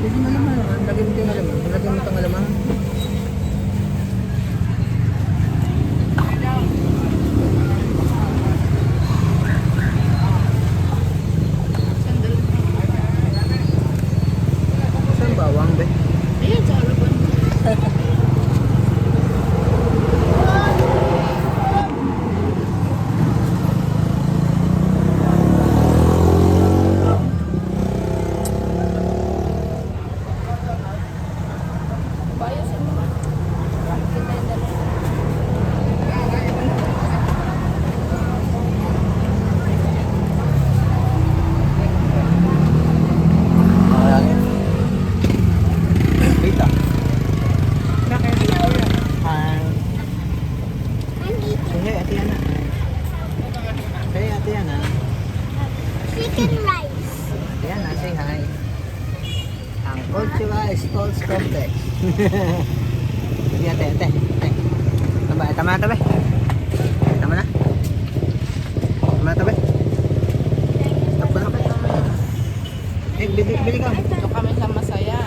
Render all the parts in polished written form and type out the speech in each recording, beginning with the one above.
Pwede mo naman. Lagyan mo yung alamang. Lagyan mo itong alamang. Saan bawang, be? Ayan, sa harapan. Dito. Bakit? Sige, ate Yana. Sige, ate Yana. Chicken rice. Ate Yana, say hi. Ang Cultura Sports Complex. Sige, ate. Tama na, tabi. Tama na. Takbo na. Bili ka. Ito kami sa Masaya.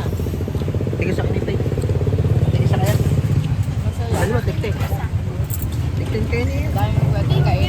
Tigil sa kanito. Tigil sa kaya. Masaya. Dalawa, tigtik. Tigtin kayo niya. Daming pwede kainin.